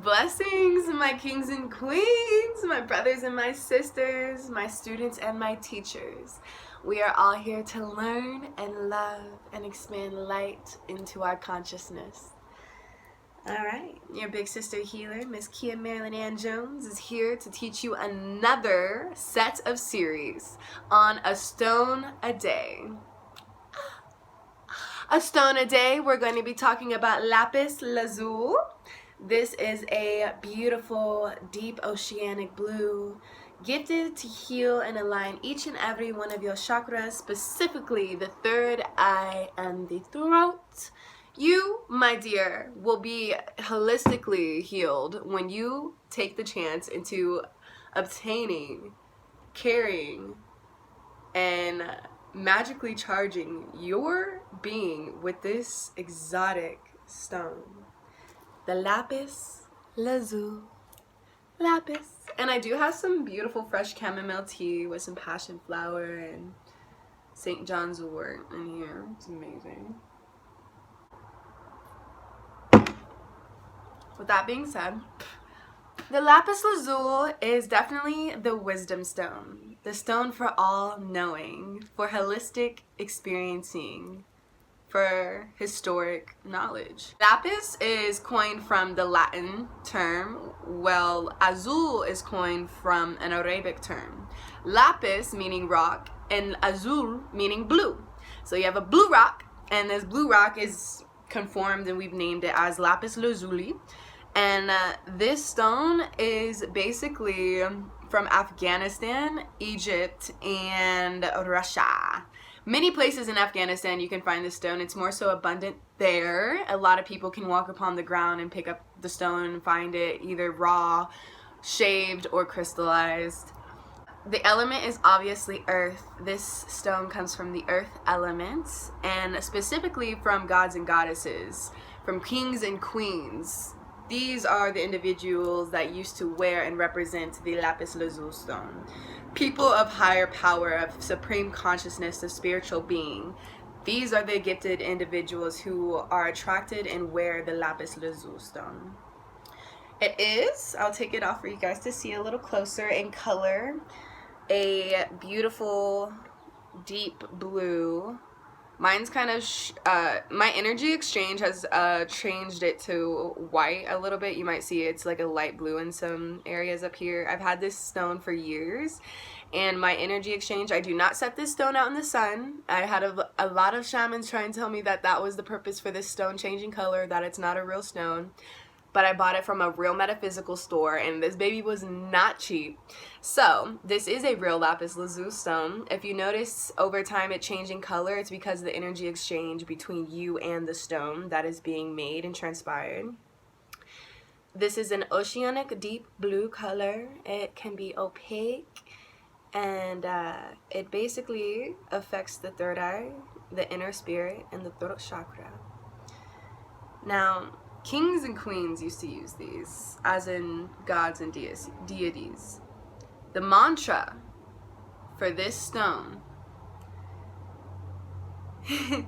Blessings, my kings and queens, my brothers and my sisters, my students and my teachers. We are all here to learn and love and expand light into our consciousness. Alright, your big sister healer, Miss Kia Marilyn Ann Jones, is here to teach you another set of series on a stone a day. A stone a day, we're going to be talking about Lapis Lazuli. This is a beautiful, deep oceanic blue, gifted to heal and align each and every one of your chakras, specifically the third eye and the throat. You, my dear, will be holistically healed when you take the chance into obtaining, carrying, and magically charging your being with this exotic stone. The Lapis Lazuili. Lapis. And I do have some beautiful fresh chamomile tea with some passion flower and St. John's wort in here. It's amazing. With that being said, the Lapis Lazuli is definitely the wisdom stone. The stone for all knowing, for holistic experiencing, for historic knowledge. Lapis is coined from the Latin term, while azul is coined from an Arabic term. Lapis meaning rock and azul meaning blue. So you have a blue rock, and this blue rock is conformed and we've named it as Lapis Lazuili. And this stone is basically from Afghanistan, Egypt, and Russia. Many places in Afghanistan you can find this stone. It's more so abundant there. A lot of people can walk upon the ground and pick up the stone and find it either raw, shaved, or crystallized. The element is obviously earth. This stone comes from the earth elements, and specifically from gods and goddesses, from kings and queens. These are the individuals that used to wear and represent the Lapis Lazuli stone. People of higher power, of supreme consciousness, of spiritual being. These are the gifted individuals who are attracted and wear the Lapis Lazuli stone. It is, I'll take it off for you guys to see a little closer in color, a beautiful deep blue. Mine's kind of, my energy exchange has changed it to white a little bit. You might see it's like a light blue in some areas up here. I've had this stone for years, and my energy exchange, I do not set this stone out in the sun. I had a lot of shamans try and tell me that that was the purpose for this stone changing color, that it's not a real stone. But I bought it from a real metaphysical store, and this baby was not cheap. So this is a real Lapis Lazuli stone. If you notice over time it changing color, it's because of the energy exchange between you and the stone that is being made and transpired. This is an oceanic deep blue color. It can be opaque, and it basically affects the third eye, the inner spirit, and the throat chakra. Now, kings and queens used to use these, as in gods and deities. The mantra for this stone, I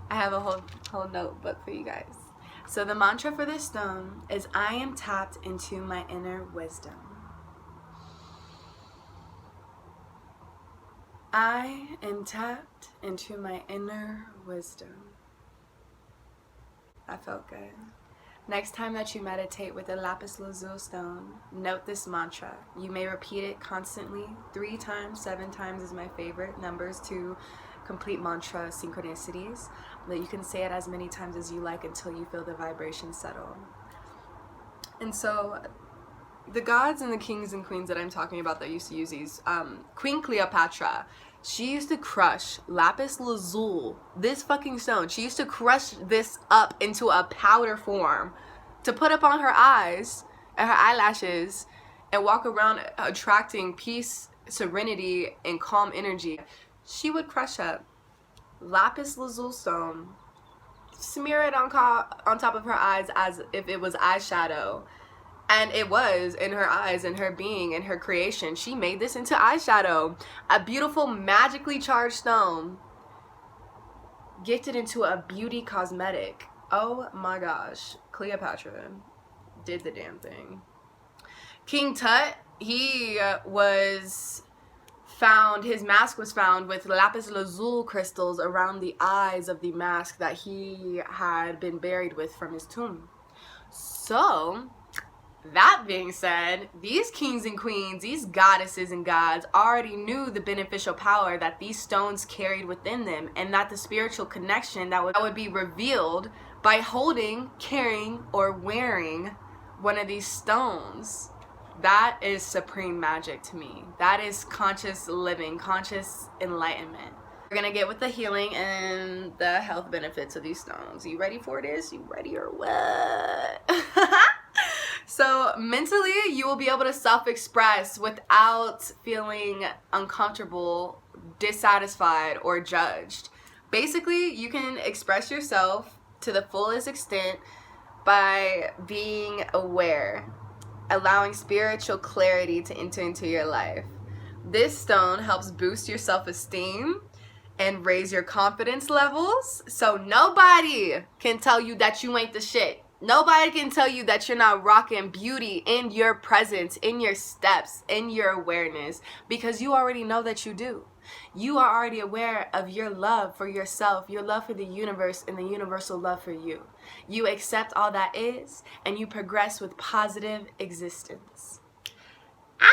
have a whole notebook for you guys. So the mantra for this stone is, I am tapped into my inner wisdom. I am tapped into my inner wisdom. That felt good. Next time that you meditate with a Lapis Lazuli stone, note this mantra. You may repeat it constantly, 3 times, 7 times is my favorite numbers to complete mantra synchronicities. But you can say it as many times as you like until you feel the vibration settle. And so, the gods and the kings and queens that I'm talking about that used to use these, Queen Cleopatra, she used to crush Lapis Lazuli, this fucking stone. She used to crush this up into a powder form to put up on her eyes and her eyelashes and walk around attracting peace, serenity, and calm energy. She would crush up Lapis Lazuli stone, smear it on top of her eyes as if it was eyeshadow. And it was in her eyes and her being and her creation. She made this into eyeshadow. A beautiful, magically charged stone. Gifted into a beauty cosmetic. Oh my gosh. Cleopatra. did the damn thing. King Tut, he was found, his mask was found with Lapis Lazuli crystals around the eyes of the mask that he had been buried with from his tomb. So, that being said, these kings and queens, these goddesses and gods already knew the beneficial power that these stones carried within them, and that the spiritual connection that would be revealed by holding, carrying, or wearing one of these stones. That is supreme magic to me. That is conscious living, conscious enlightenment. We're gonna get with the healing and the health benefits of these stones. You ready for this? You ready or what? So mentally, you will be able to self-express without feeling uncomfortable, dissatisfied, or judged. Basically, you can express yourself to the fullest extent by being aware, allowing spiritual clarity to enter into your life. This stone helps boost your self-esteem and raise your confidence levels, so nobody can tell you that you ain't the shit. Nobody can tell you that you're not rocking beauty in your presence, in your steps, in your awareness, because you already know that you do. You are already aware of your love for yourself, your love for the universe, and the universal love for you. You accept all that is, and you progress with positive existence. Ow!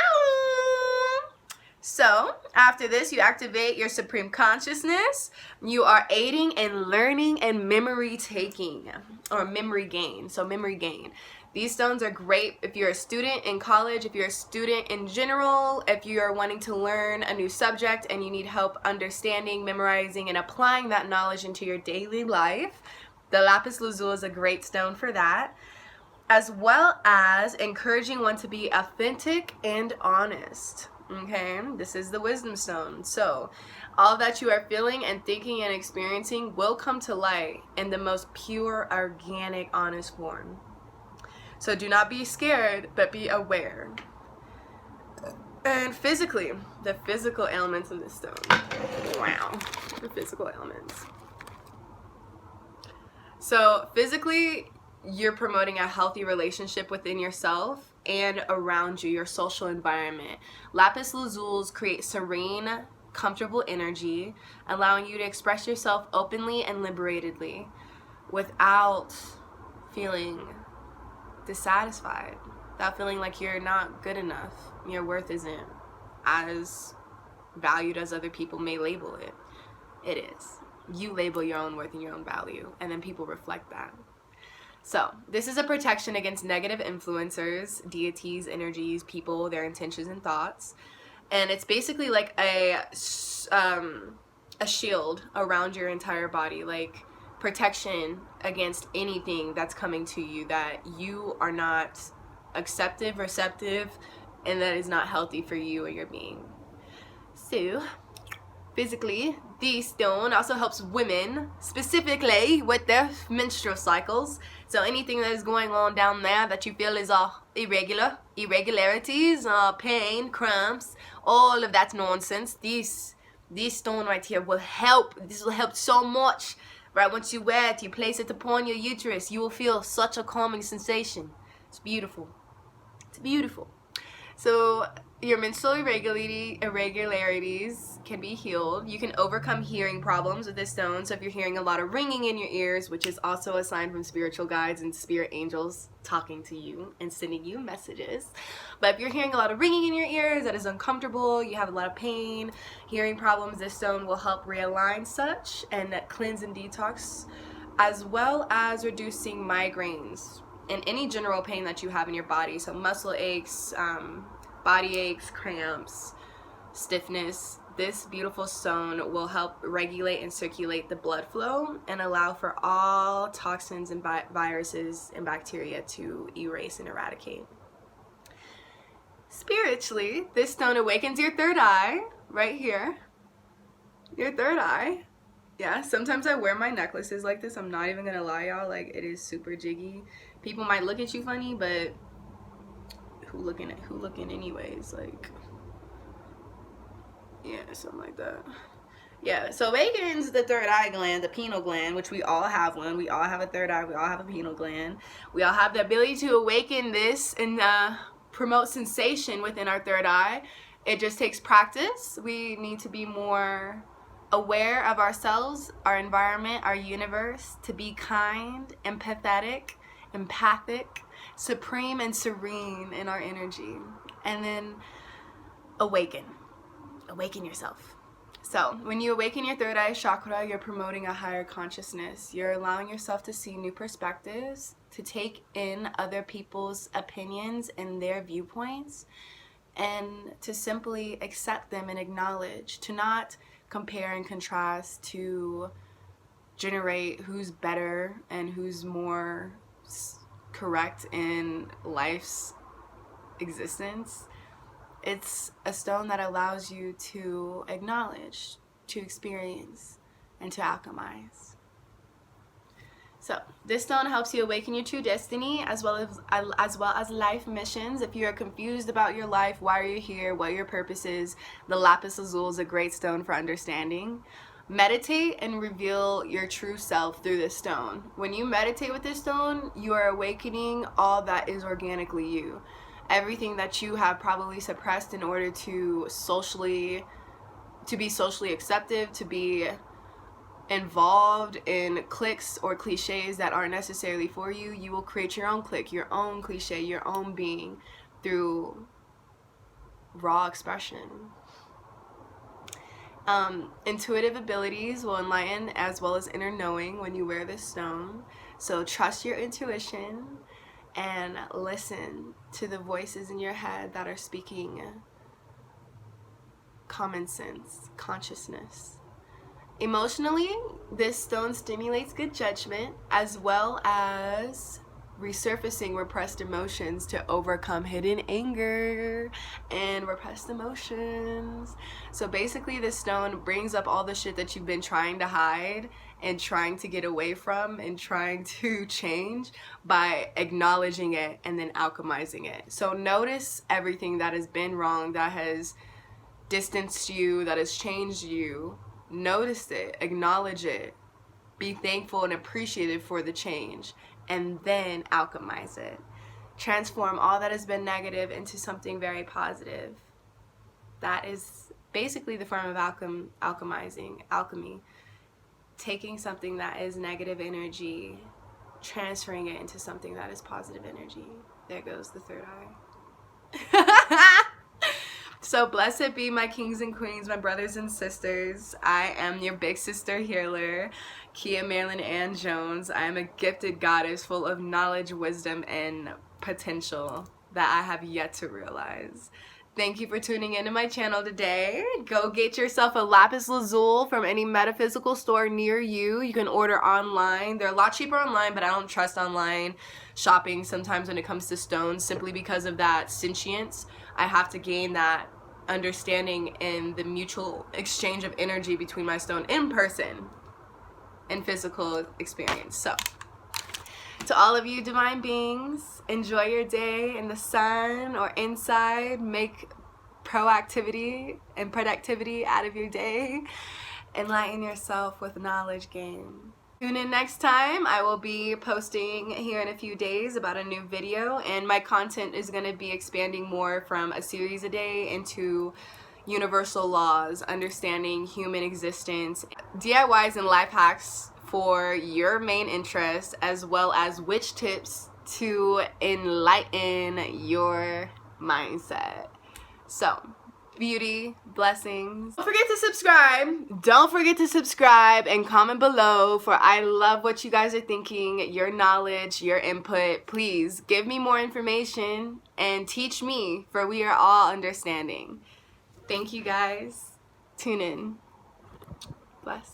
So, after this, you activate your supreme consciousness. You are aiding in learning and memory taking, or memory gain. So, memory gain. These stones are great if you're a student in college, if you're a student in general, if you are wanting to learn a new subject and you need help understanding, memorizing, and applying that knowledge into your daily life. The Lapis Lazuli is a great stone for that, as well as encouraging one to be authentic and honest. Okay, this is the wisdom stone. So all that you are feeling and thinking and experiencing will come to light in the most pure, organic, honest form. So do not be scared, but be aware. And physically, the physical elements of this stone. Wow, the physical elements. So physically, you're promoting a healthy relationship within yourself and around you, your social environment. Lapis Lazulis create serene, comfortable energy, allowing you to express yourself openly and liberatedly without feeling dissatisfied, without feeling like you're not good enough. Your worth isn't as valued as other people may label it. It is. You label your own worth and your own value, and then people reflect that. So, this is a protection against negative influencers, deities, energies, people, their intentions and thoughts. And it's basically like a shield around your entire body, like protection against anything that's coming to you that you are not acceptive, receptive, and that is not healthy for you or your being. So, physically, this stone also helps women, specifically with their menstrual cycles. So anything that is going on down there that you feel is irregularities, pain, cramps, all of that nonsense, this stone right here will help. This will help so much. Right, once you wear it, you place it upon your uterus, you will feel such a calming sensation. It's beautiful. It's beautiful. So your menstrual irregularities can be healed. You can overcome hearing problems with this stone. So if you're hearing a lot of ringing in your ears, which is also a sign from spiritual guides and spirit angels talking to you and sending you messages. But if you're hearing a lot of ringing in your ears, that is uncomfortable, you have a lot of pain, hearing problems, this stone will help realign such and cleanse and detox, as well as reducing migraines and any general pain that you have in your body. So muscle aches, body aches, cramps, stiffness. This beautiful stone will help regulate and circulate the blood flow and allow for all toxins and viruses and bacteria to erase and eradicate. Spiritually, this stone awakens your third eye right here. Your third eye. Yeah, sometimes I wear my necklaces like this. I'm not even gonna lie, y'all. Like, it is super jiggy. People might look at you funny, but who looking anyways? Like, yeah, something like that. Yeah, so awakens the third eye gland, the pineal gland, which we all have one. We all have a third eye. We all have a pineal gland. We all have the ability to awaken this and promote sensation within our third eye. It just takes practice. We need to be more aware of ourselves, our environment, our universe, to be kind, empathetic, empathic, supreme, and serene in our energy. And then awaken yourself. So when you awaken your third eye chakra, you're promoting a higher consciousness. You're allowing yourself to see new perspectives, to take in other people's opinions and their viewpoints, and to simply accept them and acknowledge, to not compare and contrast, to generate who's better and who's more correct in life's existence. It's a stone that allows you to acknowledge, to experience, and to alchemize. So this stone helps you awaken your true destiny as well as life missions. If you are confused about your life, why are you here, what your purpose is, the Lapis Lazuili is a great stone for understanding. Meditate and reveal your true self through this stone. When you meditate with this stone, you are awakening all that is organically you. Everything that you have probably suppressed in order to be socially accepted, to be involved in cliques or cliches that aren't necessarily for you, you will create your own clique, your own cliche, your own being through raw expression. Intuitive abilities will enlighten as well as inner knowing when you wear this stone. So trust your intuition and listen to the voices in your head that are speaking common sense, consciousness. Emotionally, this stone stimulates good judgment as well as resurfacing repressed emotions to overcome hidden anger and repressed emotions. So basically this stone brings up all the shit that you've been trying to hide and trying to get away from and trying to change by acknowledging it and then alchemizing it. So notice everything that has been wrong, that has distanced you, that has changed you. Notice it, acknowledge it, be thankful and appreciative for the change, and then alchemize it. Transform all that has been negative into something very positive. That is basically the form of alchemy. Taking something that is negative energy, transferring it into something that is positive energy. There goes the third eye. So blessed be my kings and queens, my brothers and sisters. I am your big sister healer, Kia Marilyn Ann Jones. I am a gifted goddess full of knowledge, wisdom, and potential that I have yet to realize. Thank you for tuning into my channel today. Go get yourself a Lapis Lazuili from any metaphysical store near you. You can order online. They're a lot cheaper online, but I don't trust online shopping sometimes when it comes to stones simply because of that sentience. I have to gain that understanding in the mutual exchange of energy between my stone in person and physical experience. So to all of you divine beings, enjoy your day in the sun or inside. Make proactivity and productivity out of your day. Enlighten yourself with knowledge gain. Tune in next time. I will be posting here in a few days about a new video, and my content is going to be expanding more from a series a day into universal laws, understanding human existence, DIYs and life hacks for your main interest, as well as witch tips to enlighten your mindset. So, beauty, blessings. Don't forget to subscribe. Don't forget to subscribe and comment below, for I love what you guys are thinking, your knowledge, your input. Please give me more information and teach me, for we are all understanding. Thank you guys. Tune in. Bless.